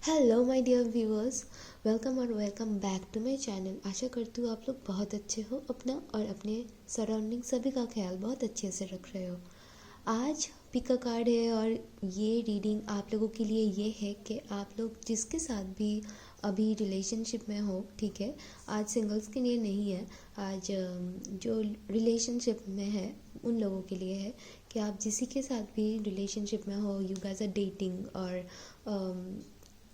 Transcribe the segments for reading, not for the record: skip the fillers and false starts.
Hello my dear viewers, welcome और welcome back to my channel. आशा करती हूँ आप लोग बहुत अच्छे हो, अपना और अपने सराउंडिंग सभी का ख्याल बहुत अच्छे से रख रहे हो। आज पिक अ कार्ड है और ये रीडिंग आप लोगों के लिए ये है कि आप लोग जिसके साथ भी अभी रिलेशनशिप में हो, ठीक है, आज सिंगल्स के लिए नहीं है, आज जो रिलेशनशिप में है उन लोगों के लिए है कि आप जिसी के साथ भी रिलेशनशिप में हो, यू गाइस आर डेटिंग और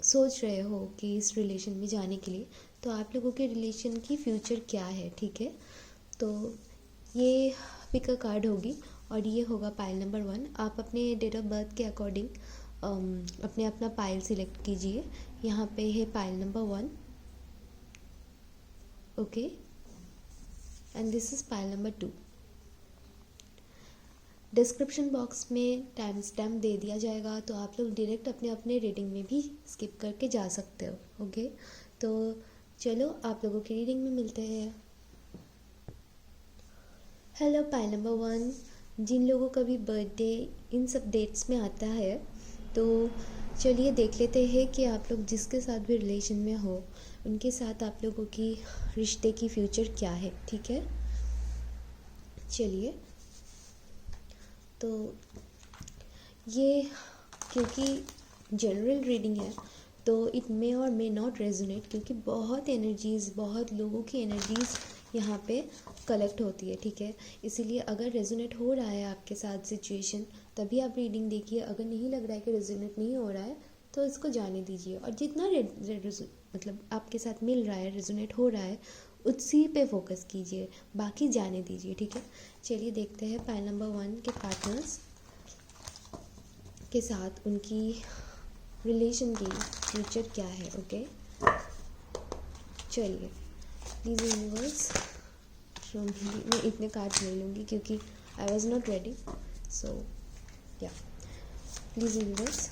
सोच रहे हो कि इस रिलेशन में जाने के लिए, तो आप लोगों के रिलेशन की फ्यूचर क्या है, ठीक है। तो ये पिक अ कार्ड होगी और ये होगा पाइल नंबर 1। आप अपने डेट ऑफ बर्थ के अकॉर्डिंग अपने अपना पाइल सिलेक्ट कीजिए। यहाँ पे है pile number 1, okay, and this is pile number 2। Description box में टाइम स्टैम्प दे दिया जाएगा, तो आप लोग डायरेक्ट अपने अपने रीडिंग में भी स्किप करके जा सकते हो, ओके। तो चलो आप लोगों की रीडिंग में मिलते हैं। हेलो पाइल नंबर 1, जिन लोगों का भी बर्थडे इन सब डेट्स में आता है, तो चलिए देख लेते हैं कि आप लोग जिसके साथ भी रिलेशन में हो उनके साथ आप लोगों की रिश्ते की फ्यूचर क्या है, ठीक है। चलिए, तो ये क्योंकि जनरल रीडिंग है तो इट मे और मे नॉट रेजोनेट, क्योंकि बहुत एनर्जीज़, बहुत लोगों की एनर्जीज़ यहाँ पे कलेक्ट होती है, ठीक है। इसीलिए अगर रेजोनेट हो रहा है आपके साथ सिचुएशन तभी आप रीडिंग देखिए, अगर नहीं लग रहा है कि रेजोनेट नहीं हो रहा है तो इसको जाने दीजिए, और जितना मतलब आपके साथ मिल रहा है, रेजोनेट हो रहा है, उसी पे फोकस कीजिए, बाकी जाने दीजिए, ठीक है। चलिए देखते हैं पाइल नंबर 1 के पार्टनर्स के साथ उनकी रिलेशन की फ्यूचर क्या है, ओके। चलिए, प्लीज़ यूनिवर्स फ्रॉम हिंदी, मैं इतने कार्ड नहीं लूँगी क्योंकि आई वॉज नॉट रेडी, सो या प्लीज़ यूनिवर्स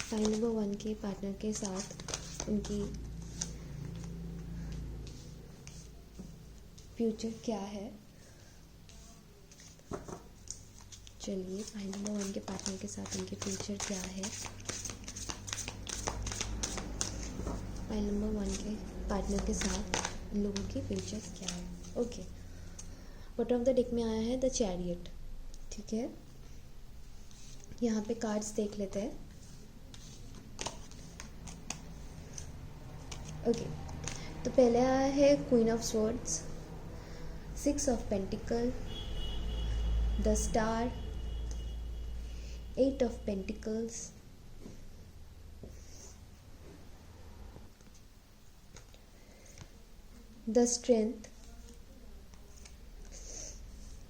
पाइल नंबर 1 के पार्टनर के साथ उनकी फ्यूचर क्या है। चलिए, पाइल नंबर 1 के पार्टनर के साथ उनके फ्यूचर क्या है। पाइल नंबर 1 के पार्टनर के साथ उन लोगों की फ्यूचर क्या है, okay. Bottom of the deck में आया है द चैरियट, ठीक है। यहाँ पे कार्ड्स देख लेते हैं, ओके। तो पहले आया है queen of swords, 6 of pentacle, the star, 8 of pentacles, the strength,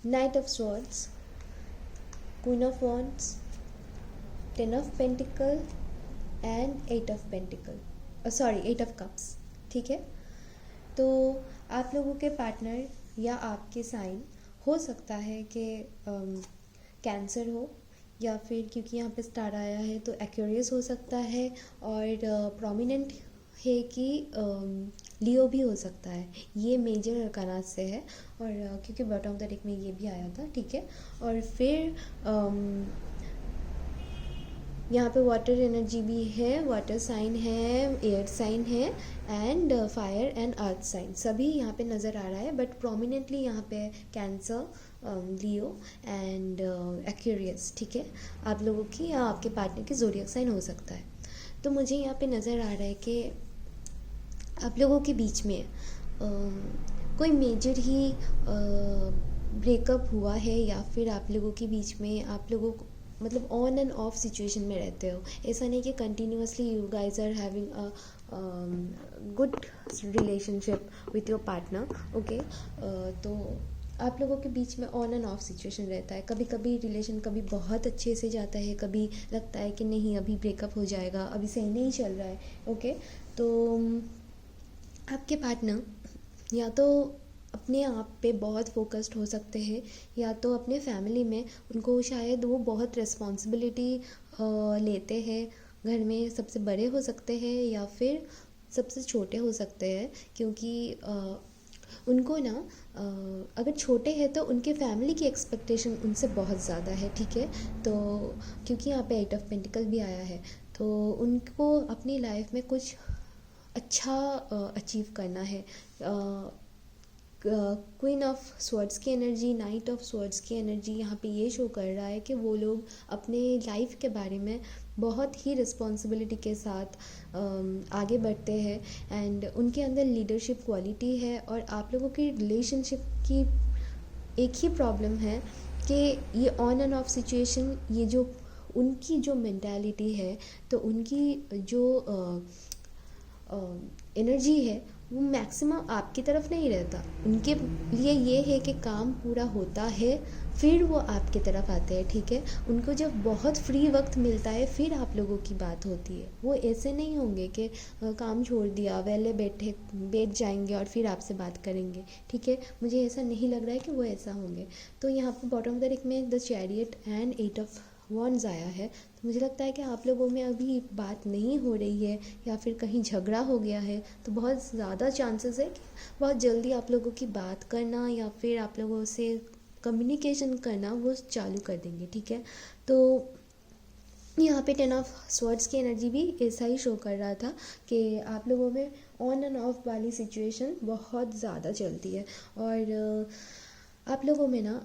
night of swords, queen of wands, 10 of pentacle and 8 of pentacle, sorry 8 of cups, ठीक है। तो आप लोगों के पार्टनर या आपके साइन हो सकता है कि कैंसर हो, या फिर क्योंकि यहाँ पे स्टार आया है तो एक्वेरियस हो सकता है, और प्रोमिनेंट है कि लियो भी हो सकता है। ये मेजर अरकानात से है, और क्योंकि बॉटम ऑफ द डेक में ये भी आया था, ठीक है। और फिर यहाँ पे वाटर एनर्जी भी है, वाटर साइन है, एयर साइन है, and fire and earth sign सभी यहाँ पे नज़र आ रहा है, बट प्रोमिनेंटली यहाँ पे कैंसर, लियो एंड एक्वेरियस, ठीक है। आप लोगों की या आपके पार्टनर की ज़ोडिएक साइन हो सकता है। तो मुझे यहाँ पे नज़र आ रहा है कि आप लोगों के बीच में कोई मेजर ही ब्रेकअप हुआ है, या फिर आप लोगों के बीच में आप लोगों को मतलब ऑन एंड ऑफ सिचुएशन में रहते हो। ऐसा नहीं कि continuously you guys are having a good relationship with your partner, okay. तो आप लोगों के बीच में ऑन एंड ऑफ सिचुएशन रहता है। कभी कभी रिलेशन कभी बहुत अच्छे से जाता है, कभी लगता है कि नहीं अभी ब्रेकअप हो जाएगा, अभी सही नहीं चल रहा है, ओके। तो आपके पार्टनर या तो अपने आप पे बहुत फोकस्ड हो सकते हैं, या तो अपने फैमिली में उनको शायद वो बहुत रिस्पॉन्सिबिलिटी लेते हैं, घर में सबसे बड़े हो सकते हैं या फिर सबसे छोटे हो सकते हैं, क्योंकि उनको ना अगर छोटे हैं तो उनके फैमिली की एक्सपेक्टेशन उनसे बहुत ज़्यादा है, ठीक है। तो क्योंकि यहाँ पे 8 ऑफ पेंटिकल भी आया है, तो तो उनको अपनी लाइफ में कुछ अच्छा अचीव करना है। क्वीन ऑफ स्वॉर्ड्स की एनर्जी, नाइट ऑफ स्वॉर्ड्स की एनर्जी यहाँ पे ये शो कर रहा है कि वो लोग अपने लाइफ के बारे में बहुत ही रिस्पॉन्सिबिलिटी के साथ आगे बढ़ते हैं एंड उनके अंदर लीडरशिप क्वालिटी है। और आप लोगों की रिलेशनशिप की एक ही प्रॉब्लम है कि ये ऑन एंड ऑफ सिचुएशन, ये जो उनकी जो मेंटालिटी है, तो उनकी जो एनर्जी है वो मैक्सिमम आपकी तरफ नहीं रहता। उनके लिए ये है कि काम पूरा होता है फिर वो आपकी तरफ आते हैं, ठीक है। उनको जब बहुत फ्री वक्त मिलता है फिर आप लोगों की बात होती है। वो ऐसे नहीं होंगे कि काम छोड़ दिया, वेले बैठ जाएंगे और फिर आपसे बात करेंगे, ठीक है। मुझे ऐसा नहीं लग रहा है कि वो ऐसा होंगे। तो यहाँ पर बॉटम ऑफ द डेक में the chariot and 8 of wands आया है। तो मुझे लगता है कि आप लोगों में अभी बात नहीं हो रही है या फिर कहीं झगड़ा हो गया है, तो बहुत ज़्यादा चांसेस है कि बहुत जल्दी आप लोगों की बात करना या फिर आप लोगों से कम्युनिकेशन करना वो चालू कर देंगे, ठीक है। तो यहाँ पे 10 ऑफ स्वॉर्ड्स की एनर्जी भी ऐसा ही शो कर रहा था कि आप लोगों में ऑन एंड ऑफ वाली सिचुएशन बहुत ज़्यादा चलती है और आप लोगों में ना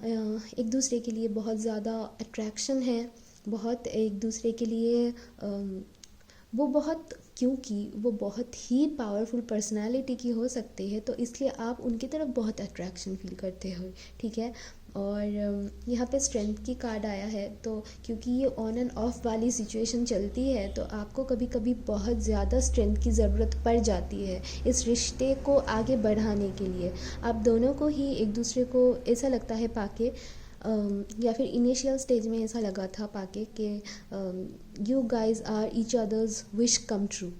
एक दूसरे के लिए बहुत ज़्यादा अट्रैक्शन है, बहुत एक दूसरे के लिए वो बहुत, क्योंकि वो बहुत ही पावरफुल पर्सनालिटी की हो सकती है तो इसलिए आप उनकी तरफ बहुत अट्रैक्शन फील करते हो, ठीक है। और यहाँ पे स्ट्रेंथ की कार्ड आया है, तो क्योंकि ये ऑन एंड ऑफ वाली सिचुएशन चलती है तो आपको कभी कभी बहुत ज़्यादा स्ट्रेंथ की ज़रूरत पड़ जाती है इस रिश्ते को आगे बढ़ाने के लिए। आप दोनों को ही एक दूसरे को ऐसा लगता है पाके या फिर इनिशियल स्टेज में ऐसा लगा था पाके कि you guys are each others wish come true.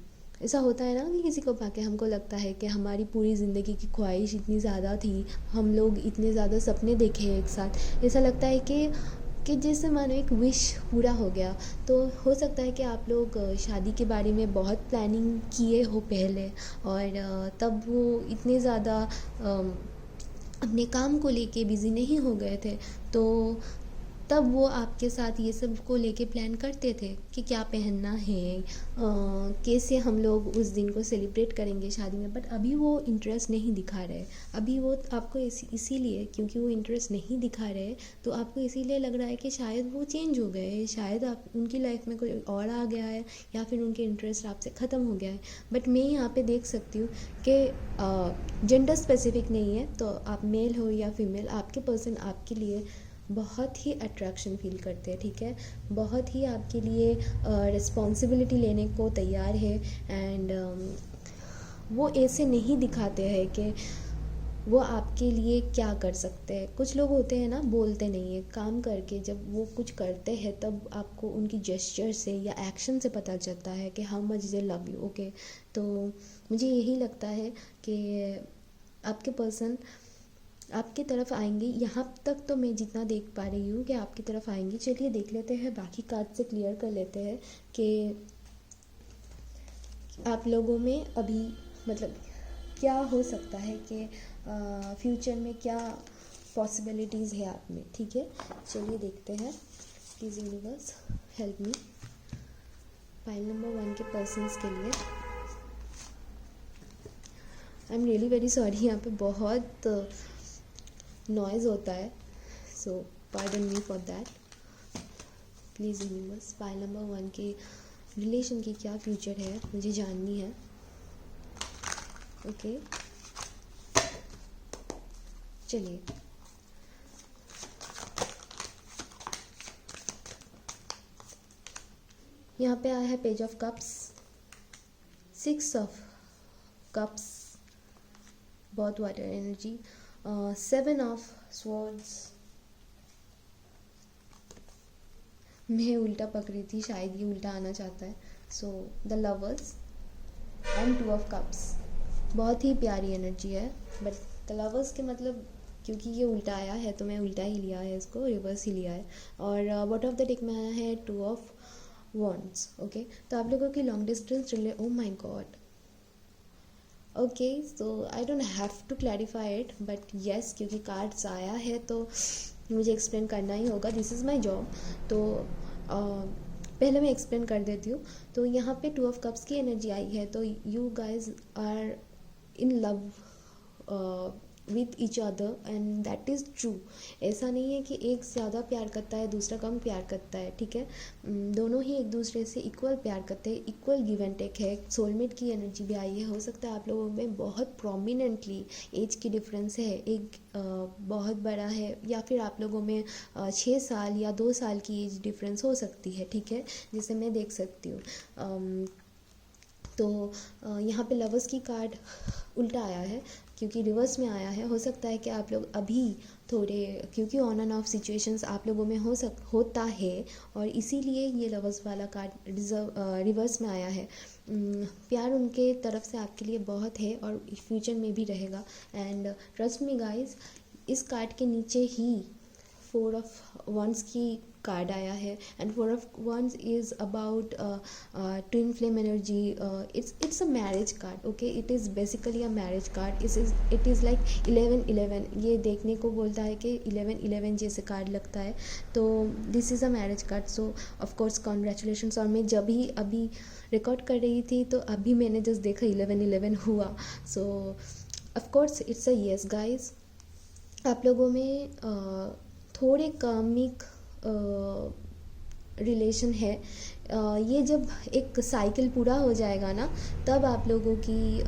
ऐसा होता है ना कि किसी को पाके हमको लगता है कि हमारी पूरी ज़िंदगी की ख्वाहिश इतनी ज़्यादा थी, हम लोग इतने ज़्यादा सपने देखे हैं एक साथ। ऐसा लगता है कि जैसे मानो एक विश पूरा हो गया। तो हो सकता है कि आप लोग शादी के बारे में बहुत प्लानिंग किए हो पहले और तब वो इतने ज़्यादा अपने काम को लेके बिज़ी नहीं हो गए थे, तो तब वो आपके साथ ये सब को लेके प्लान करते थे कि क्या पहनना है, कैसे हम लोग उस दिन को सेलिब्रेट करेंगे शादी में। बट अभी वो इंटरेस्ट नहीं दिखा रहे। अभी वो आपको इसीलिए, क्योंकि वो इंटरेस्ट नहीं दिखा रहे तो आपको इसीलिए लग रहा है कि शायद वो चेंज हो गए, शायद आप उनकी लाइफ में कोई और आ गया है या फिर उनके इंटरेस्ट आपसे ख़त्म हो गया है। बट मैं यहाँ पे देख सकती हूँ कि जेंडर स्पेसिफिक नहीं है, तो आप मेल हो या फीमेल, आपके पर्सन आपके लिए बहुत ही अट्रैक्शन फील करते हैं, ठीक है। बहुत ही आपके लिए रिस्पॉन्सिबिलिटी लेने को तैयार है एंड वो ऐसे नहीं दिखाते हैं कि वो आपके लिए क्या कर सकते हैं। कुछ लोग होते हैं ना, बोलते नहीं है, काम करके जब वो कुछ करते हैं तब आपको उनकी जेस्चर से या एक्शन से पता चलता है कि how much they love you, okay. तो मुझे यही लगता है कि आपके पर्सन आपकी तरफ आएंगे। यहाँ तक तो मैं जितना देख पा रही हूँ कि आपकी तरफ आएंगी। चलिए देख लेते हैं, बाकी कार्ड से क्लियर कर लेते हैं कि आप लोगों में अभी मतलब क्या हो सकता है कि फ्यूचर में क्या पॉसिबिलिटीज़ है आप में, ठीक है। चलिए देखते हैं, please universe help me. File number 1 के पर्सन्स के लिए I am really very sorry, यहाँ पे बहुत नॉइज़ होता है, so pardon me for that. Please universe file number 1 के रिलेशन की क्या फ्यूचर है मुझे जाननी है, ओके। चलिए यहाँ पे आया है page of cups, 6 of cups, बहुत वाटर एनर्जी, 7 ऑफ स्वॉर्ड्स। मैं उल्टा पकड़ी थी, शायद ये उल्टा आना चाहता है। So the lovers and 2 of cups, बहुत ही प्यारी एनर्जी है। बट द लवर्स के मतलब, क्योंकि ये उल्टा आया है तो मैं उल्टा ही लिया है, इसको रिवर्स ही लिया है। और बॉटम ऑफ द डेक में आया है 2 ऑफ वॉन्ड्स, ओके। तो आप लोगों की long distance relay, oh my god, okay. So I don't have to clarify it, but yes, क्योंकि कार्ड्स आया है तो मुझे एक्सप्लेन करना ही होगा, दिस इज़ माई जॉब। तो पहले मैं एक्सप्लेन कर देती हूँ। तो यहाँ पे 2 ऑफ कप्स की एनर्जी आई है, तो you guys are in love with each other and that is true. ऐसा नहीं है कि एक ज़्यादा प्यार करता है दूसरा कम प्यार करता है, ठीक है। दोनों ही एक दूसरे से इक्वल प्यार करते हैं, इक्वल गिव एंड टेक है। सोलमेट की एनर्जी भी आई है। हो सकता है आप लोगों में बहुत प्रोमिनेंटली एज की डिफरेंस है, एक बहुत बड़ा है, या फिर आप लोगों में 6 साल या 2 साल की एज डिफरेंस हो सकती है, ठीक है, जिसे मैं देख सकती हूँ। तो यहाँ पे लवर्स की कार्ड उल्टा आया है क्योंकि रिवर्स में आया है। हो सकता है कि आप लोग अभी थोड़े, क्योंकि ऑन एंड ऑफ सिचुएशंस आप लोगों में होता है और इसीलिए ये लवर्स वाला कार्ड रिवर्स में आया है। प्यार उनके तरफ से आपके लिए बहुत है और फ्यूचर में भी रहेगा। एंड ट्रस्ट मी गाइस, इस कार्ड के नीचे ही 4 ऑफ वंस की कार्ड आया है and 4 of wands is about twin flame energy. It's a marriage card, okay, it is basically a marriage card. It is like 11-11, ये देखने को बोलता है कि 11-11 जैसे कार्ड लगता है। तो this is a marriage card, so of course congratulations. और मैं जब ही अभी रिकॉर्ड कर रही थी तो अभी मैंने जस्ट देखा 11-11 हुआ, सो of course it's a yes guys. आप लोगों में थोड़े कामिक रिलेशन है। ये जब एक साइकिल पूरा हो जाएगा ना, तब आप लोगों की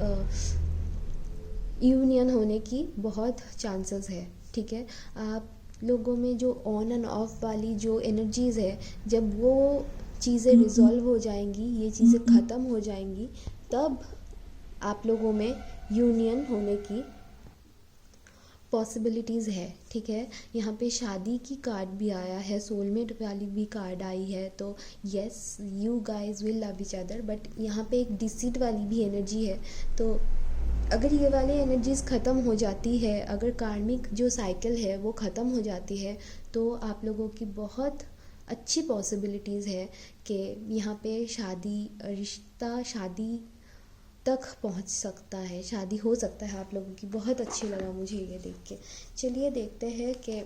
यूनियन होने की बहुत चांसेस है, ठीक है। आप लोगों में जो ऑन एंड ऑफ वाली जो एनर्जीज़ है, जब वो चीज़ें रिजॉल्व हो जाएंगी, ये चीज़ें ख़त्म हो जाएंगी, तब आप लोगों में यूनियन होने की पॉसिबिलिटीज़ है, ठीक है। यहाँ पे शादी की कार्ड भी आया है, सोलमेट वाली भी कार्ड आई है। तो yes, you guys will love each other, but यहाँ पे एक डिसीट वाली भी एनर्जी है। तो अगर ये वाली एनर्जीज़ ख़त्म हो जाती है, अगर कार्मिक जो साइकिल है वो ख़त्म हो जाती है, तो आप लोगों की बहुत अच्छी पॉसिबिलिटीज़ है कि यहाँ पे रिश्ता शादी तक पहुंच सकता है, शादी हो सकता है आप लोगों की। बहुत अच्छी लगा मुझे ये देख के। चलिए देखते हैं कि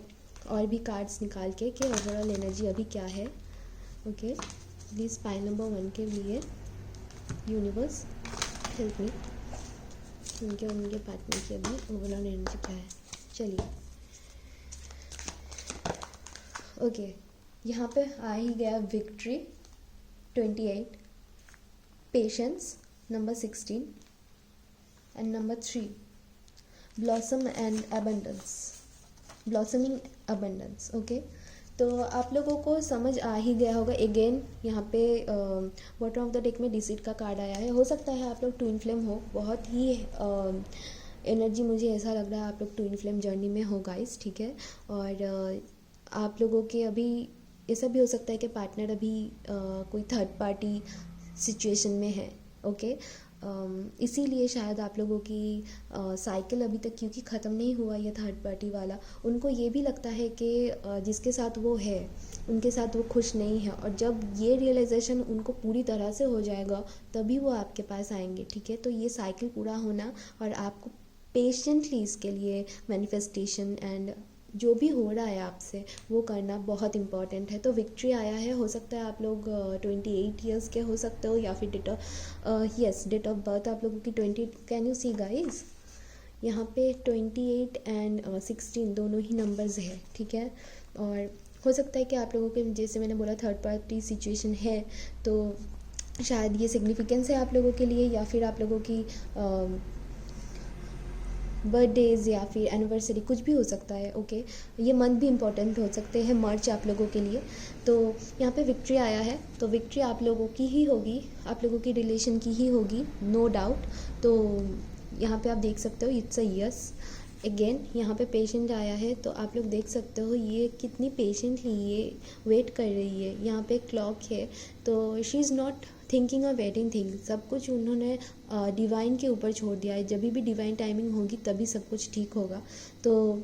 और भी कार्ड्स निकाल के कि ओवरऑल एनर्जी अभी क्या है। ओके, प्लीज़ पाइल नंबर 1 के लिए यूनिवर्स हेल्प मी, उनके पार्टनर की अभी ओवरऑल एनर्जी क्या है। चलिए, ओके, यहाँ पे आ ही गया victory 28, patience number 16 and number 3 blossom and abundance, blossoming abundance. Okay, तो आप लोगों को समझ आ ही गया होगा। अगेन यहाँ पे बॉटम ऑफ द डेक में डिसीट का कार्ड आया है। हो सकता है आप लोग ट्विन फ्लेम हो, बहुत ही एनर्जी मुझे ऐसा लग रहा है आप लोग ट्विन फ्लेम जर्नी में हो गाइस, ठीक है। और आप लोगों के अभी ऐसा भी हो सकता है कि पार्टनर अभी कोई थर्ड पार्टी सिचुएशन में है, ओके। इसीलिए शायद आप लोगों की साइकिल अभी तक क्योंकि ख़त्म नहीं हुआ ये थर्ड पार्टी वाला, उनको ये भी लगता है कि जिसके साथ वो है उनके साथ वो खुश नहीं है। और जब ये रियलाइजेशन उनको पूरी तरह से हो जाएगा तभी वो आपके पास आएंगे, ठीक है। तो ये साइकिल पूरा होना और आपको पेशेंटली इसके लिए मैनिफेस्टेशन एंड जो भी हो रहा है आपसे वो करना बहुत इम्पॉर्टेंट है। तो विक्ट्री आया है। हो सकता है आप लोग 28 ईयर्स के हो सकते हो, या फिर डेट ऑफ बर्थ आप लोगों की 20। कैन यू सी गाइज, यहाँ पे 28 एंड 16 दोनों ही नंबर्स है, ठीक है। और हो सकता है कि आप लोगों के, जैसे मैंने बोला, थर्ड पार्टी सिचुएशन है, तो शायद ये सिग्निफिकेंस है आप लोगों के लिए, या फिर आप लोगों की बर्थडेज या फिर एनिवर्सरी कुछ भी हो सकता है, ओके। ये मंथ भी इम्पोर्टेंट हो सकते हैं, मार्च आप लोगों के लिए। तो यहाँ पे विक्ट्री आया है, तो विक्ट्री आप लोगों की ही होगी, आप लोगों की रिलेशन की ही होगी, नो डाउट। तो यहाँ पे आप देख सकते हो इट्स अ यस। अगेन यहाँ पे पेशेंट आया है, तो आप लोग देख सकते हो ये कितनी पेशेंटली ये वेट कर रही है। यहाँ पे क्लॉक है, तो she is not thinking of anything, सब कुछ उन्होंने डिवाइन के ऊपर छोड़ दिया है। जब भी डिवाइन टाइमिंग होगी तभी सब कुछ ठीक होगा। तो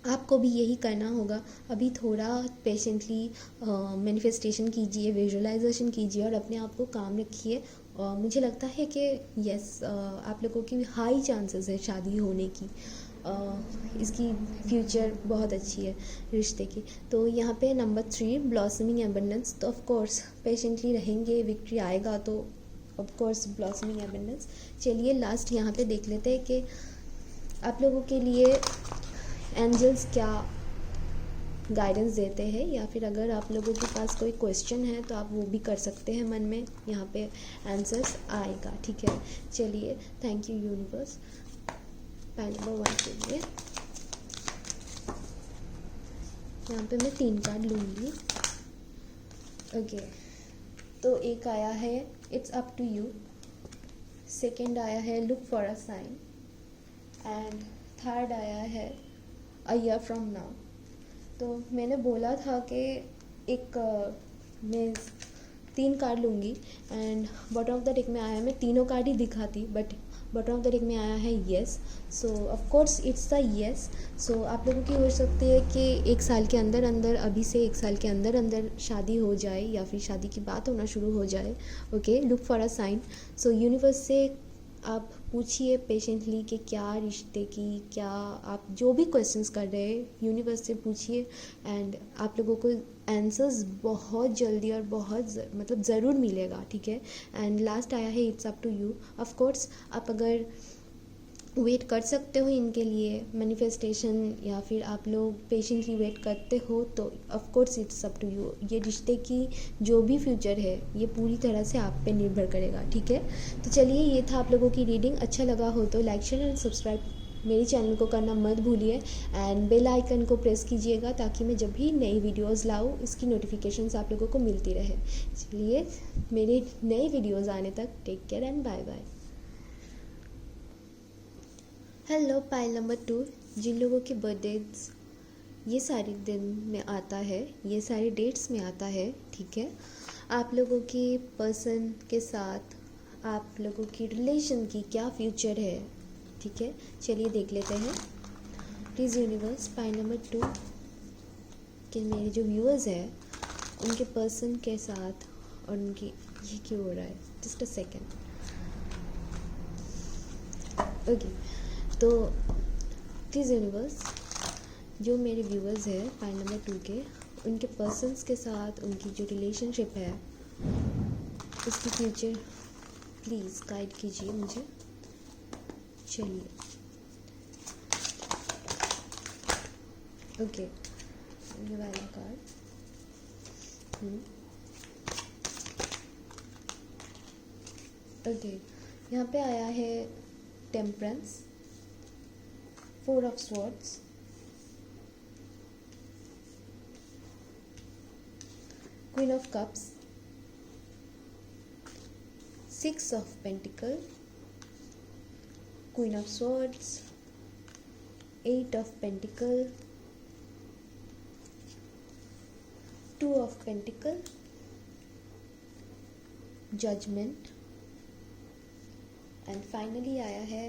आपको भी यही करना होगा। अभी थोड़ा पेशेंटली मैनिफेस्टेशन कीजिए, विजुअलाइजेशन कीजिए और अपने आप को काम रखिए। मुझे लगता है कि यस, आप लोगों की हाई चांसेस है शादी होने की। इसकी फ्यूचर बहुत अच्छी है रिश्ते की। तो यहाँ पे नंबर 3 ब्लॉसमिंग एबंडेंस। तो ऑफ कोर्स पेशेंटली रहेंगे, विक्ट्री आएगा तो ऑफ कोर्स ब्लॉसमिंग एबंडेंस। चलिए लास्ट यहाँ पे देख लेते हैं कि आप लोगों के लिए एंजल्स क्या गाइडेंस देते हैं, या फिर अगर आप लोगों के पास कोई क्वेश्चन है तो आप वो भी कर सकते हैं मन में, यहाँ पे आंसर्स आएगा, ठीक है। चलिए thank you universe. Pan number 1 के लिए यहाँ पे मैं 3 कार्ड लूँगी। ओके, तो एक आया है it's up to you, second आया है look for a sign, and third आया है अ ईयर फ्रॉम नाउ। तो मैंने बोला था कि मैं 3 कार्ड लूँगी, and bottom of the deck में आया, मैं तीनों कार्ड ही दिखाती, but bottom of the deck में आया है yes. So of course it's the yes. So आप लोगों की हो सकती है कि 1 साल के अंदर अंदर, अभी से 1 साल के अंदर अंदर शादी हो जाए, या फिर शादी की बात होना शुरू हो जाए। Okay, look for a sign. So universe से आप पूछिए पेशेंटली कि क्या रिश्ते की, क्या आप जो भी क्वेश्चंस कर रहे हैं यूनिवर्स से पूछिए, एंड आप लोगों को आंसर्स बहुत जल्दी और बहुत मतलब ज़रूर मिलेगा, ठीक है। एंड लास्ट आया है it's up to you. Of course आप अगर वेट कर सकते हो इनके लिए मैनिफेस्टेशन, या फिर आप लोग पेशेंटली वेट करते हो, तो of course it's up to you. ये रिश्ते की जो भी फ्यूचर है ये पूरी तरह से आप पे निर्भर करेगा, ठीक है। तो चलिए ये था आप लोगों की रीडिंग। अच्छा लगा हो तो लाइक शेयर एंड सब्सक्राइब मेरे चैनल को करना मत भूलिए, एंड बेल आइकन को प्रेस कीजिएगा ताकि मैं जब भी नई वीडियोस लाऊँ इसकी नोटिफिकेशंस आप लोगों को मिलती रहे। चलिए मेरे नए वीडियोस आने तक take care and bye bye. Hello pile number 2, जिन लोगों के बर्थडेज ये सारे दिन में आता है, ये सारे डेट्स में आता है, ठीक है। आप लोगों के पर्सन के साथ आप लोगों की रिलेशन की क्या फ्यूचर है, ठीक है। चलिए देख लेते हैं। प्लीज़ यूनिवर्स पाइल नंबर 2 के मेरे जो व्यूअर्स हैं उनके पर्सन के साथ, और उनकी ये क्यों हो रहा है, जस्ट अ सेकेंड। ओके, तो प्लीज़ यूनिवर्स जो मेरे व्यूअर्स हैं पाइल नंबर 2 के, उनके पर्सन्स के साथ उनकी जो रिलेशनशिप है उसकी फ्यूचर प्लीज़ गाइड कीजिए मुझे। चलिए ओके, ये वाला कार्ड। ओके, यहाँ पे आया है temperance, 4 of swords, Queen of Cups, 6 of Pentacles, Queen of Swords, 8 of Pentacles, 2 of Pentacles, Judgment, and finally आया है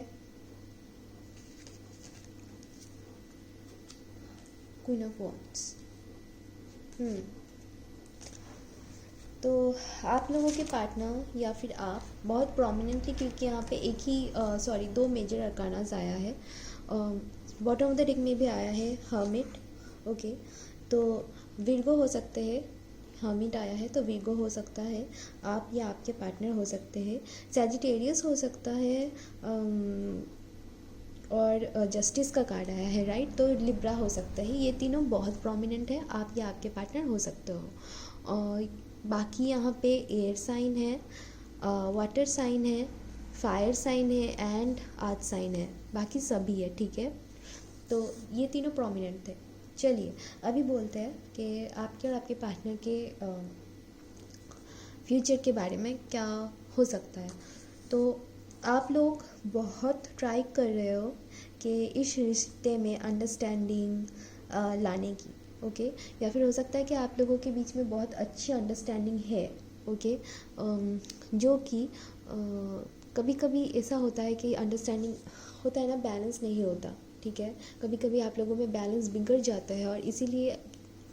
क्वीन ऑफ वॉन्ड्स। तो आप लोगों के पार्टनर या फिर आप बहुत प्रोमिनेंटली, क्योंकि यहाँ पे एक ही 2 मेजर अरकानास आया है, बॉटम ऑफ द डेक में भी आया है हर्मिट। ओके, तो विर्गो हो सकते हैं, हर्मिट आया है तो विर्गो हो सकता है आप, या आपके पार्टनर हो सकते हैं, सैजिटेरियस हो सकता है, और जस्टिस का कार्ड आया है, राइट, तो लिब्रा हो सकता है। ये तीनों बहुत प्रोमिनेंट है, आप या आपके पार्टनर हो सकते हो। और बाकी यहाँ पे एयर साइन है, वाटर साइन है, फायर साइन है, एंड अर्थ साइन है, बाकी सभी है, ठीक है। तो ये तीनों प्रोमिनेंट थे। चलिए अभी बोलते हैं कि आपके और आपके पार्टनर के फ्यूचर के बारे में क्या हो सकता है। तो आप लोग बहुत ट्राई कर रहे हो कि इस रिश्ते में अंडरस्टैंडिंग लाने की, ओके, या फिर हो सकता है कि आप लोगों के बीच में बहुत अच्छी अंडरस्टैंडिंग है, ओके, जो कि कभी कभी ऐसा होता है कि अंडरस्टैंडिंग होता है ना, बैलेंस नहीं होता, ठीक है। कभी कभी आप लोगों में बैलेंस बिगड़ जाता है, और इसीलिए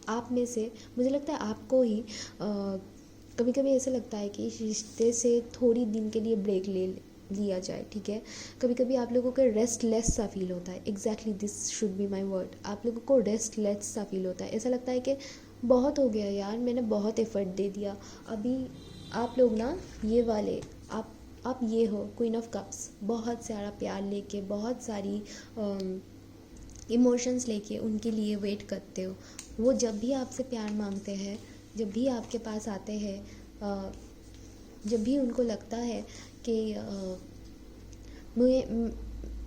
आप में से मुझे लगता है आपको ही कभी कभी ऐसा लगता है कि इस रिश्ते से थोड़ी दिन के लिए ब्रेक लिया जाए, ठीक है। कभी कभी आप लोगों को रेस्टलेस सा फील होता है, exactly this should be my word. आप लोगों को रेस्टलेस सा फील होता है, ऐसा लगता है कि बहुत हो गया यार, मैंने बहुत एफर्ट दे दिया। अभी आप लोग ना ये वाले, आप ये हो क्वीन ऑफ कप्स, बहुत सारा प्यार लेके, बहुत सारी इमोशंस लेके उनके लिए वेट करते हो। वो जब भी आपसे प्यार मांगते हैं, जब भी आपके पास आते हैं, जब भी उनको लगता है कि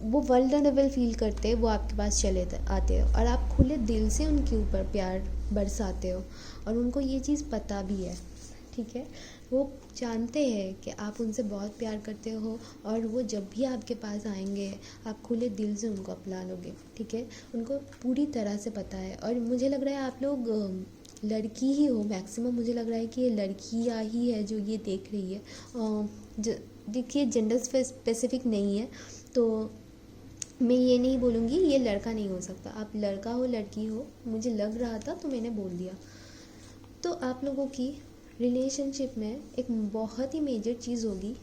वो वल्नरेबल फील करते, वो आपके पास चले आते हो और आप खुले दिल से उनके ऊपर प्यार बरसाते हो। और उनको ये चीज़ पता भी है, ठीक है। वो जानते हैं कि आप उनसे बहुत प्यार करते हो और वो जब भी आपके पास आएंगे आप खुले दिल से उनको अपना लोगे, ठीक है। उनको पूरी तरह से पता है। और मुझे लग रहा है आप लोग लड़की ही हो मैक्सिमम, मुझे लग रहा है कि ये लड़कियाँ ही है जो ये देख रही है। देखिए जेंडर स्पेसिफिक नहीं है, तो मैं ये नहीं बोलूँगी ये लड़का नहीं हो सकता। आप लड़का हो लड़की हो, मुझे लग रहा था तो मैंने बोल दिया। तो आप लोगों की रिलेशनशिप में एक बहुत ही मेजर चीज़ होगी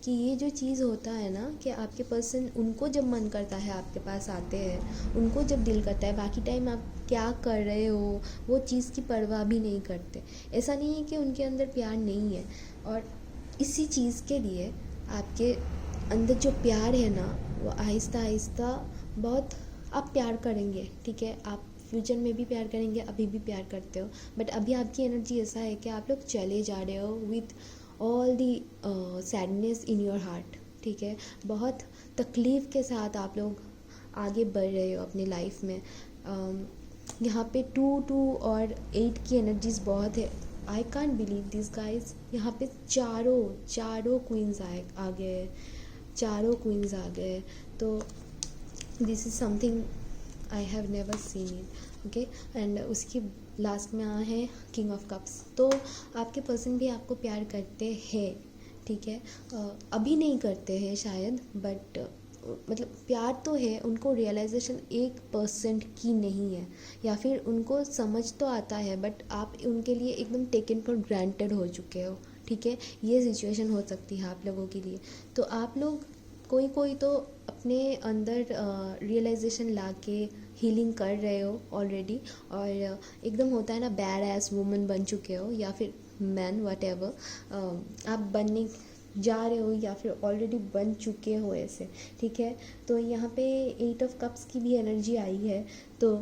कि ये जो चीज़ होता है ना कि आपके पर्सन, उनको जब मन करता है आपके पास आते हैं, उनको जब दिल करता है, बाकी टाइम आप क्या कर रहे हो वो चीज़ की परवाह भी नहीं करते। ऐसा नहीं है कि उनके अंदर प्यार नहीं है। और इसी चीज़ के लिए आपके अंदर जो प्यार है ना, वो आहिस्ता आहिस्ता बहुत आप प्यार करेंगे, ठीक है। आप फ्यूचर में भी प्यार करेंगे, अभी भी प्यार करते हो, बट अभी आपकी एनर्जी ऐसा है कि आप लोग चले जा रहे हो with all the sadness in your heart, ठीक है। बहुत तकलीफ़ के साथ आप लोग आगे बढ़ रहे हो अपनी लाइफ में। यहाँ पे 2 और 8 की एनर्जीज बहुत है। I can't believe this guys. यहाँ पे चारों क्वींस आ गए, चारों क्वींस आ गए। तो this is something I have never seen it, okay. And उसकी लास्ट में आया है किंग ऑफ कप्स। तो आपके पर्सन भी आपको प्यार करते हैं, ठीक है। अभी नहीं करते हैं शायद, बट मतलब प्यार तो है, उनको रियलाइजेशन 1% की नहीं है, या फिर उनको समझ तो आता है बट आप उनके लिए एकदम टेकन फॉर ग्रांटेड हो चुके हो, ठीक है। ये सिचुएशन हो सकती है आप लोगों के लिए। तो आप लोग कोई तो अपने अंदर रियलाइजेशन ला के हीलिंग कर रहे हो ऑलरेडी, और एकदम होता है ना बैड एस वुमन बन चुके हो, या फिर मैन वट एवर आप बनने जा रहे हो, या फिर ऑलरेडी बन चुके हो ऐसे, ठीक है। तो यहाँ पे 8 ऑफ कप्स की भी एनर्जी आई है। तो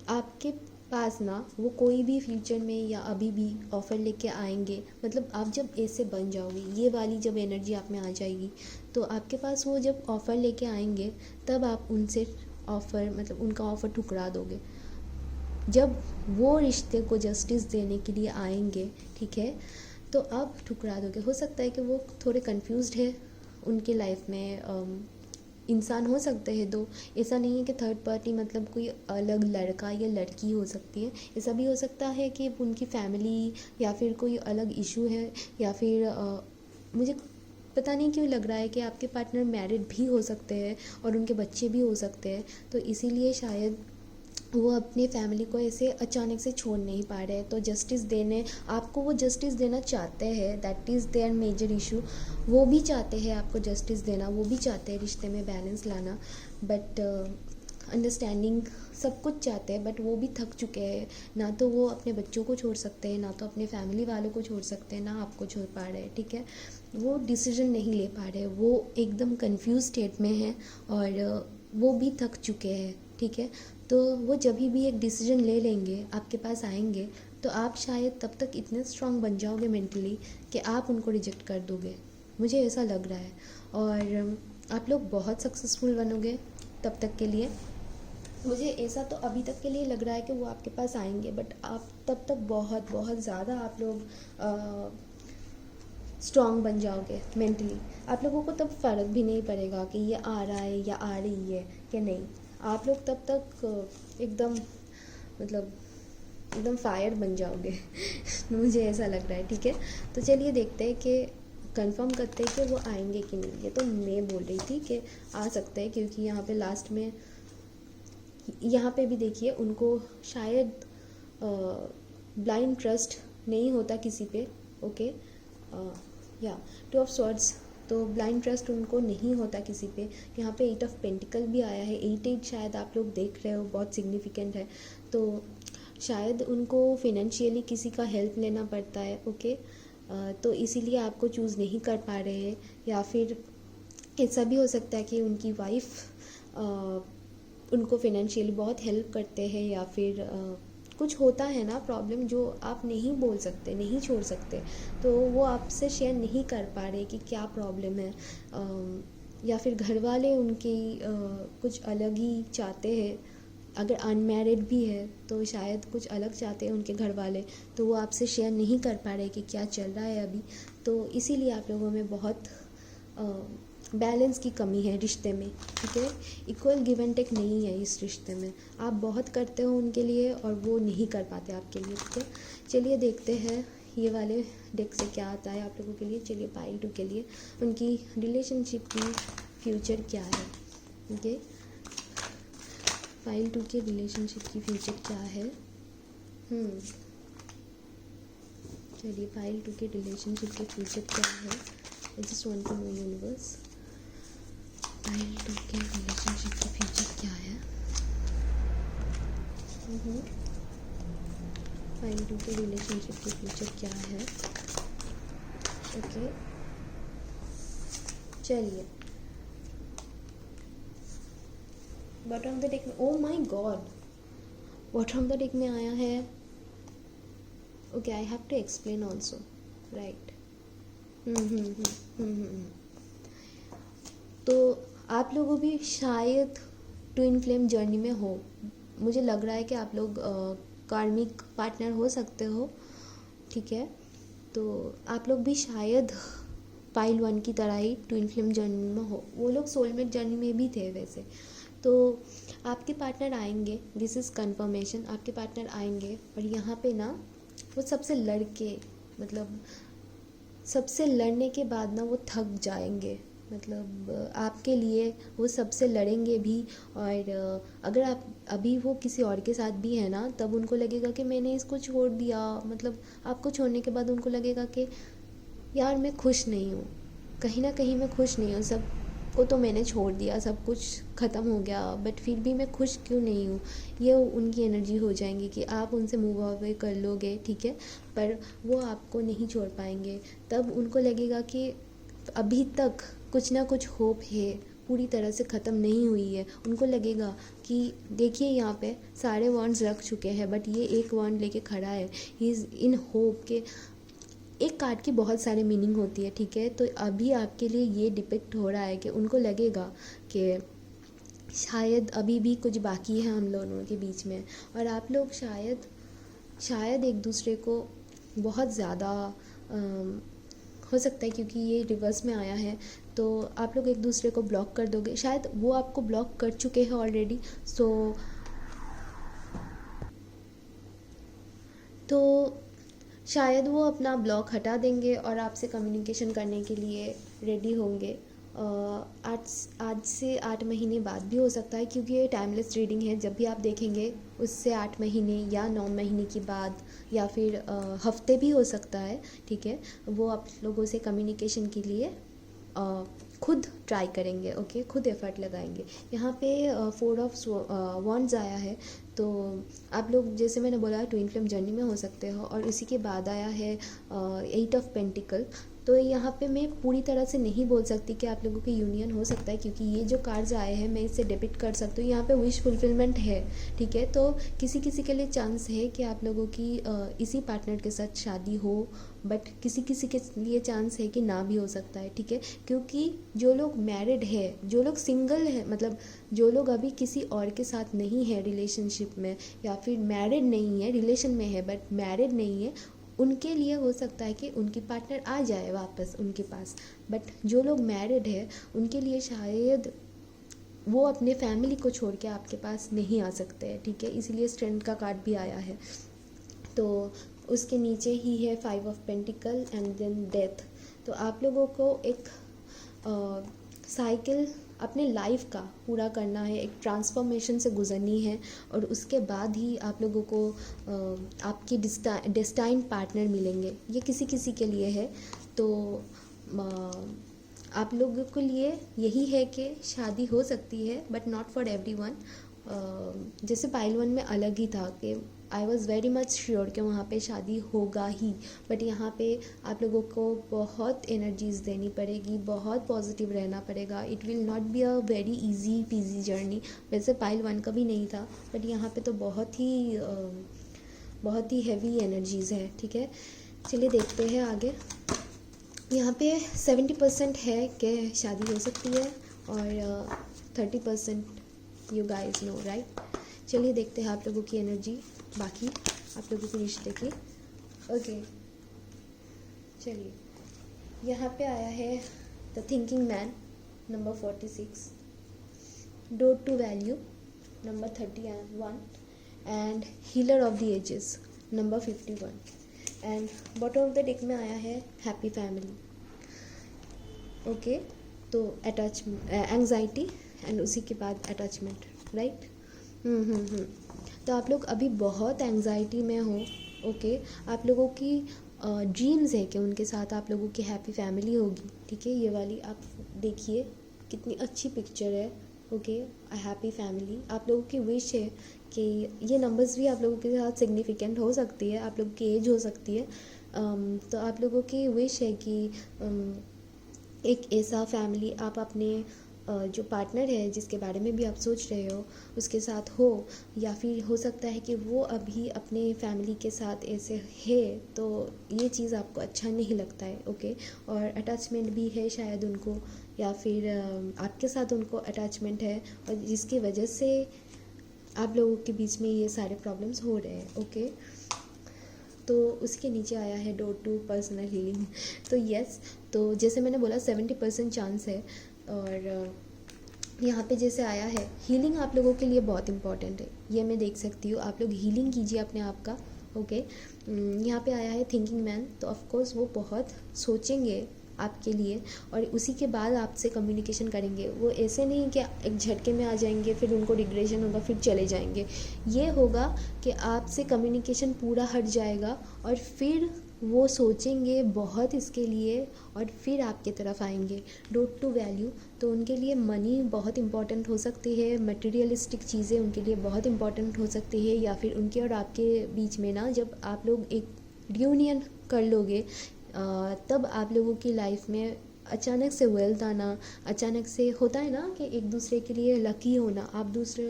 आपके पास ना वो कोई भी फ्यूचर में या अभी भी ऑफ़र लेके आएंगे, मतलब आप जब ऐसे बन जाओगे, ये वाली जब एनर्जी आप में आ जाएगी, तो आपके पास वो जब ऑफ़र लेके आएंगे तब आप उनसे ऑफ़र, मतलब उनका ऑफ़र ठुकरा दोगे। जब वो रिश्ते को जस्टिस देने के लिए आएंगे, ठीक है, तो आप ठुकरा दोगे। हो सकता है कि वो थोड़े कंफ्यूज्ड है, उनके लाइफ में इंसान हो सकते हैं दो। ऐसा नहीं है कि थर्ड पार्टी मतलब कोई अलग लड़का या लड़की हो सकती है। ऐसा भी हो सकता है कि उनकी फैमिली या फिर कोई अलग इशू है, या फिर मुझे पता नहीं क्यों लग रहा है कि आपके पार्टनर मैरिड भी हो सकते हैं और उनके बच्चे भी हो सकते हैं। तो इसीलिए शायद वो अपने फैमिली को ऐसे अचानक से छोड़ नहीं पा रहे हैं। तो जस्टिस देने, आपको वो जस्टिस देना चाहते हैं, that is their major issue. वो भी चाहते हैं आपको जस्टिस देना, वो भी चाहते हैं रिश्ते में बैलेंस लाना, बट अंडरस्टैंडिंग सब कुछ चाहते हैं, बट वो भी थक चुके हैं। ना तो वो अपने बच्चों को छोड़ सकते हैं, ना तो अपने फैमिली वालों को छोड़ सकते हैं, ना आपको छोड़ पा रहे हैं, ठीक है। वो डिसीजन नहीं ले पा रहे, वो एकदम कंफ्यूज स्टेट में है और वो भी थक चुके हैं, ठीक है। तो वो जब भी एक डिसीजन ले लेंगे, आपके पास आएंगे, तो आप शायद तब तक इतने स्ट्रांग बन जाओगे मेंटली कि आप उनको रिजेक्ट कर दोगे, मुझे ऐसा लग रहा है। और आप लोग बहुत सक्सेसफुल बनोगे तब तक के लिए। मुझे ऐसा तो अभी तक के लिए लग रहा है कि वो आपके पास आएंगे, बट आप तब तक बहुत बहुत ज़्यादा आप लोग स्ट्रॉन्ग बन जाओगे मेंटली। आप लोगों को तब फ़र्क भी नहीं पड़ेगा कि ये आ रहा है या आ रही है कि नहीं। आप लोग तब तक एकदम मतलब एकदम फायर बन जाओगे मुझे ऐसा लग रहा है, ठीक है। तो चलिए देखते हैं कि कंफर्म करते हैं कि वो आएंगे कि नहीं। ये तो मैं बोल रही थी कि आ सकते हैं, क्योंकि यहाँ पे लास्ट में यहाँ पे भी देखिए उनको शायद ब्लाइंड ट्रस्ट नहीं होता किसी पे, ओके। या 2 ऑफ स्वॉर्ड्स, तो ब्लाइंड ट्रस्ट उनको नहीं होता किसी पे। यहाँ पे 8 ऑफ पेंटिकल भी आया है, 8 शायद आप लोग देख रहे हो, बहुत सिग्निफिकेंट है। तो शायद उनको फिनेंशियली किसी का हेल्प लेना पड़ता है, ओके। तो इसीलिए आपको चूज़ नहीं कर पा रहे हैं, या फिर ऐसा भी हो सकता है कि उनकी वाइफ उनको फिनेंशियली बहुत हेल्प करते हैं, या फिर कुछ होता है ना प्रॉब्लम जो आप नहीं बोल सकते, नहीं छोड़ सकते, तो वो आपसे शेयर नहीं कर पा रहे कि क्या प्रॉब्लम है। या फिर घर वाले उनकी कुछ अलग ही चाहते हैं, अगर अनमैरिड भी है तो शायद कुछ अलग चाहते हैं उनके घर वाले, तो वो आपसे शेयर नहीं कर पा रहे कि क्या चल रहा है अभी। तो इसीलिए आप लोगों में बहुत बैलेंस की कमी है रिश्ते में, ठीक है। इक्वल गिव एंड टेक नहीं है इस रिश्ते में। आप बहुत करते हो उनके लिए और वो नहीं कर पाते आपके लिए, ठीक है। चलिए देखते हैं ये वाले डेक से क्या आता है आप लोगों के लिए। चलिए पाइल 2 के लिए उनकी रिलेशनशिप की फ्यूचर क्या है, ओके। पाइल 2 के रिलेशनशिप की फ्यूचर क्या है। चलिए पाइल 2 के रिलेशनशिप के फ्यूचर क्या है। I just want to know universe, pile 2 के रिलेशनशिप की फ्यूचर क्या है। पाइल 2 के रिलेशनशिप की फ्यूचर क्या है, ओके। चलिए बॉटम ऑफ द डेक में, oh my god, bottom of the deck में आया है, okay. I have to explain also, right. तो आप लोगों भी शायद ट्विन फ्लेम जर्नी में हो। मुझे लग रहा है कि आप लोग कार्मिक पार्टनर हो सकते हो, ठीक है। तो आप लोग भी शायद पाइल 1 की तरह ही ट्विन फ्लेम जर्नी में हो। वो लोग सोलमेट जर्नी में भी थे वैसे। तो आपके पार्टनर आएंगे, दिस इज़ कन्फर्मेशन, आपके पार्टनर आएंगे। और यहाँ पे ना वो सबसे लड़के, मतलब सबसे लड़ने के बाद ना वो थक जाएंगे, मतलब आपके लिए वो सबसे लड़ेंगे भी। और अगर आप अभी वो किसी और के साथ भी है ना, तब उनको लगेगा कि मैंने इसको छोड़ दिया, मतलब आपको छोड़ने के बाद उनको लगेगा कि यार मैं खुश नहीं हूँ, कहीं ना कहीं मैं खुश नहीं हूँ, सब को तो मैंने छोड़ दिया, सब कुछ ख़त्म हो गया, बट फिर भी मैं खुश क्यों नहीं हूँ। ये उनकी एनर्जी हो जाएंगी कि आप उनसे मूव अवे कर लोगे, ठीक है, पर वो आपको नहीं छोड़ पाएंगे। तब उनको लगेगा कि अभी तक कुछ ना कुछ होप है, पूरी तरह से ख़त्म नहीं हुई है। उनको लगेगा कि देखिए यहाँ पे सारे वॉन्ड्स रख चुके हैं, बट ये एक वॉन्ड लेके खड़ा है, ही इज़ इन होप के। एक कार्ड की बहुत सारी मीनिंग होती है, ठीक है। तो अभी आपके लिए ये डिपिक्ट हो रहा है कि उनको लगेगा कि शायद अभी भी कुछ बाकी है हम लोगों के बीच में, और आप लोग शायद एक दूसरे को बहुत ज़्यादा हो सकता है, क्योंकि ये रिवर्स में आया है, तो आप लोग एक दूसरे को ब्लॉक कर दोगे। शायद वो आपको ब्लॉक कर चुके हैं ऑलरेडी। तो शायद वो अपना ब्लॉक हटा देंगे और आपसे कम्युनिकेशन करने के लिए रेडी होंगे। आज से 8 महीने बाद भी हो सकता है, क्योंकि ये टाइमलेस रीडिंग है। जब भी आप देखेंगे उससे 8 महीने या 9 महीने के बाद, या फिर हफ्ते भी हो सकता है, ठीक है। वो आप लोगों से कम्युनिकेशन के लिए खुद ट्राई करेंगे, ओके, खुद एफर्ट लगाएंगे। यहाँ पे 4 ऑफ वॉन्ड्स आया है, तो आप लोग जैसे मैंने बोला ट्विन फ्लेम जर्नी में हो सकते हो। और इसी के बाद आया है 8 ऑफ पेंटिकल। तो यहाँ पे मैं पूरी तरह से नहीं बोल सकती कि आप लोगों की यूनियन हो सकता है, क्योंकि ये जो कार्ड्स आए हैं मैं इससे डिपिक्ट कर सकती हूँ। यहाँ पे विश फुलफिलमेंट है, ठीक है। तो किसी किसी के लिए चांस है कि आप लोगों की इसी पार्टनर के साथ शादी हो, बट किसी किसी के लिए चांस है कि ना भी हो सकता है, ठीक है। क्योंकि जो लोग मैरिड है, जो लोग सिंगल है, मतलब जो लोग अभी किसी और के साथ नहीं है रिलेशनशिप में, या फिर मैरिड नहीं है, रिलेशन में है बट मैरिड नहीं है, उनके लिए हो सकता है कि उनकी पार्टनर आ जाए वापस उनके पास। बट जो लोग मैरिड है उनके लिए शायद वो अपने फैमिली को छोड़ के आपके पास नहीं आ सकते हैं, ठीक है। इसीलिए स्ट्रेंथ का कार्ड भी आया है। तो उसके नीचे ही है 5 of pentacle and then death. तो आप लोगों को एक साइकिल अपने लाइफ का पूरा करना है, एक ट्रांसफॉर्मेशन से गुजरनी है, और उसके बाद ही आप लोगों को आपकी डेस्टाइन पार्टनर मिलेंगे। ये किसी किसी के लिए है। तो आप लोगों के लिए यही है कि शादी हो सकती है बट नॉट फॉर एवरीवन। जैसे पाइल 1 में अलग ही था कि I was very much sure कि वहाँ पे शादी होगा ही, बट यहाँ पे आप लोगों को बहुत एनर्जीज देनी पड़ेगी, बहुत पॉजिटिव रहना पड़ेगा। It will not be a very easy PG journey. वैसे पाइल 1 का भी नहीं था, बट यहाँ पे तो बहुत ही हैवी एनर्जीज है। ठीक है, चलिए देखते हैं आगे। यहाँ पे 70% है कि शादी हो सकती है और 30% यू गाइज नो राइट। चलिए देखते हैं आप लोगों की एनर्जी, बाकी आप लोगों के रिश्ते की। ओके, चलिए यहाँ पे आया है the thinking man number 46, door to value number 31 and healer of the ages number 51 and bottom of the deck में आया है हैप्पी फैमिली। ओके, तो अटैचमेंट, एंग्जाइटी एंड उसी के बाद अटैचमेंट, राइट। तो आप लोग अभी बहुत एंग्जाइटी में हो। ओके, आप लोगों की ड्रीम्स है कि उनके साथ आप लोगों की हैप्पी फैमिली होगी। ठीक है, ये वाली आप देखिए कितनी अच्छी पिक्चर है। ओके, अ हैप्पी फैमिली, आप लोगों की विश है कि ये नंबर्स भी आप लोगों के साथ सिग्निफिकेंट हो सकती है, आप लोगों की एज हो सकती है। तो आप लोगों की विश है कि एक ऐसा फैमिली आप अपने जो पार्टनर है जिसके बारे में भी आप सोच रहे हो उसके साथ हो, या फिर हो सकता है कि वो अभी अपने फैमिली के साथ ऐसे है तो ये चीज़ आपको अच्छा नहीं लगता है। ओके, और अटैचमेंट भी है शायद उनको, या फिर आपके साथ उनको अटैचमेंट है और जिसकी वजह से आप लोगों के बीच में ये सारे प्रॉब्लम्स हो रहे हैं। ओके, तो उसके नीचे आया है डोर टू पर्सनल हीलिंग। तो यस, तो जैसे मैंने बोला 70% चांस है, और यहाँ पे जैसे आया है हीलिंग आप लोगों के लिए बहुत इंपॉर्टेंट है, ये मैं देख सकती हूँ। आप लोग हीलिंग कीजिए अपने आप का। ओके, यहाँ पे आया है थिंकिंग मैन, तो ऑफकोर्स वो बहुत सोचेंगे आपके लिए और उसी के बाद आपसे कम्युनिकेशन करेंगे। वो ऐसे नहीं कि एक झटके में आ जाएंगे फिर उनको डिग्रेशन होगा फिर चले जाएंगे। ये होगा कि आपसे कम्युनिकेशन पूरा हट जाएगा और फिर वो सोचेंगे बहुत इसके लिए और फिर आपके तरफ आएंगे। डोर टू वैल्यू, तो उनके लिए मनी बहुत इंपॉर्टेंट हो सकती है, मटेरियलिस्टिक चीज़ें उनके लिए बहुत इंपॉर्टेंट हो सकती है, या फिर उनके और आपके बीच में ना जब आप लोग एक रियूनियन कर लोगे तब आप लोगों की लाइफ में अचानक से वेल्थ आना, अचानक से होता है ना कि एक दूसरे के लिए लकी होना। आप दूसरे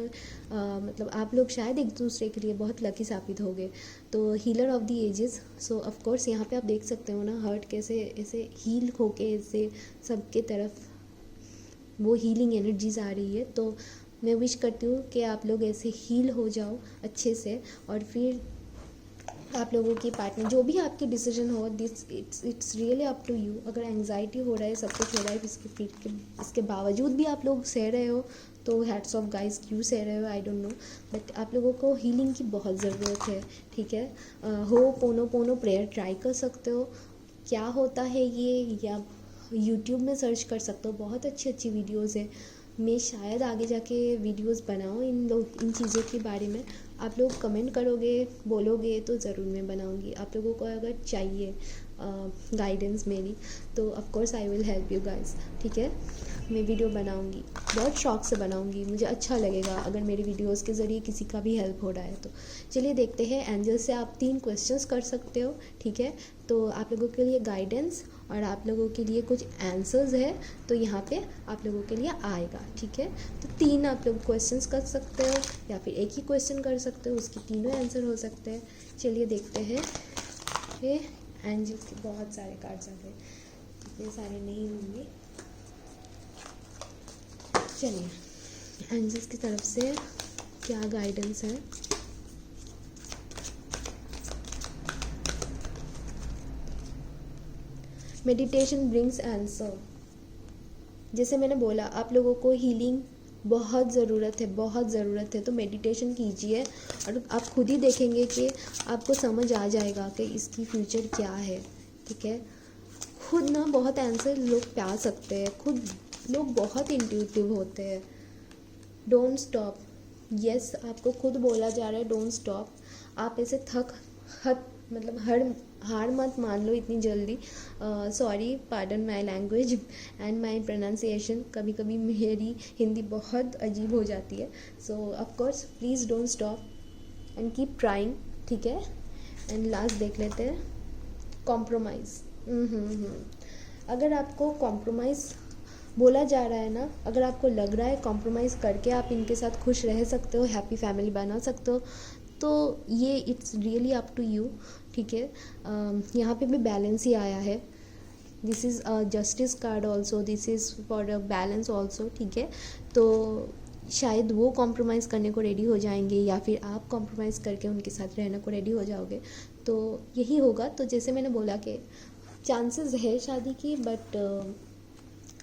मतलब आप लोग शायद एक दूसरे के लिए बहुत लकी साबित होगे। तो healer of the ages, so of course यहाँ पे आप देख सकते हो ना हर्ट कैसे ऐसे हील होके ऐसे सबके तरफ वो हीलिंग एनर्जीज आ रही है। तो मैं विश करती हूँ कि आप लोग ऐसे हील हो जाओ अच्छे से, और फिर आप लोगों की पार्टनर जो भी आपकी डिसीजन हो, this it's really up to you. अगर एंग्जाइटी हो रहा है, सब कुछ हो रहा है, इसके बावजूद भी आप लोग सह रहे हो तो हैट्स ऑफ गाइस, क्यों सह रहे हो आई डोंट नो, बट आप लोगों को हीलिंग की बहुत ज़रूरत है। ठीक है, हो पोनो प्रेयर ट्राई कर सकते हो, क्या होता है ये, या यूट्यूब में सर्च कर सकते हो, बहुत अच्छी वीडियोज़ है। मैं शायद आगे जाके वीडियोस बनाऊँ इन चीज़ों के बारे में। आप लोग कमेंट करोगे, बोलोगे तो ज़रूर मैं बनाऊँगी। आप लोगों को अगर चाहिए गाइडेंस मेरी तो of course I will help you guys. ठीक है, मैं वीडियो बनाऊँगी, बहुत शौक से बनाऊँगी, मुझे अच्छा लगेगा अगर मेरी वीडियोस के ज़रिए किसी का भी हेल्प हो रहा है तो। चलिए देखते हैं, एंजल से आप 3 क्वेश्चंस कर सकते हो। ठीक है, तो आप लोगों के लिए गाइडेंस और आप लोगों के लिए कुछ आंसर्स है तो यहाँ पे आप लोगों के लिए आएगा। ठीक है, तो 3 आप लोग क्वेश्चंस कर सकते हो या फिर एक ही क्वेश्चन कर सकते हो, उसके तीनों आंसर हो सकते हैं। चलिए देखते हैं। ये एंजल्स के बहुत सारे कार्ड्स आ गए, इतने सारे नहीं लूँगी। चलिए एंजल्स की तरफ से क्या गाइडेंस है। Meditation brings answer. जैसे मैंने बोला आप लोगों को हीलिंग बहुत ज़रूरत है, तो मेडिटेशन कीजिए और आप खुद ही देखेंगे कि आपको समझ आ जाएगा कि इसकी फ्यूचर क्या है। ठीक है, खुद ना बहुत आंसर लोग पा सकते हैं, खुद लोग बहुत इंट्यूटिव होते हैं। डोंट स्टॉप, यस आपको खुद बोला जा रहा है डोंट स्टॉप। आप ऐसे मतलब हार मत मान लो इतनी जल्दी। Sorry, pardon my language and my pronunciation, कभी कभी मेरी हिंदी बहुत अजीब हो जाती है। So of course please don't stop and keep trying, ठीक है। एंड लास्ट देख लेते हैं, कॉम्प्रोमाइज़। अगर आपको कॉम्प्रोमाइज़ बोला जा रहा है ना, अगर आपको लग रहा है कॉम्प्रोमाइज़ करके आप इनके साथ खुश रह सकते हो, हैप्पी फैमिली बना सकते हो, तो ये it's really up to you, ठीक है। यहाँ पे भी बैलेंस ही आया है। This is a justice card also, this is for a balance also, ठीक है। तो शायद वो कॉम्प्रोमाइज़ करने को रेडी हो जाएंगे या फिर आप कॉम्प्रोमाइज़ करके उनके साथ रहने को रेडी हो जाओगे, तो यही होगा। तो जैसे मैंने बोला कि चांसेस है शादी की, but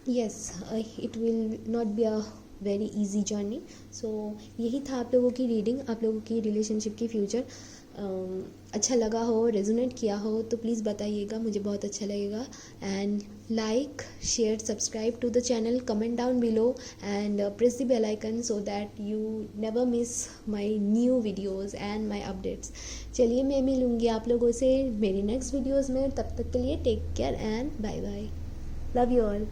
yes, it will not be a very easy journey. So यही था आप लोगों की रीडिंग, आप लोगों की रिलेशनशिप की फ्यूचर। अच्छा लगा हो, रेजोनेट किया हो तो प्लीज़ बताइएगा, मुझे बहुत अच्छा लगेगा। And like, share, subscribe to the channel, comment down below and press the bell icon so that you never miss my new videos and my updates. चलिए, मैं मिलूँगी आप लोगों से मेरी नेक्स्ट वीडियोज़ में। तब तक के लिए take care and bye bye. Love you all.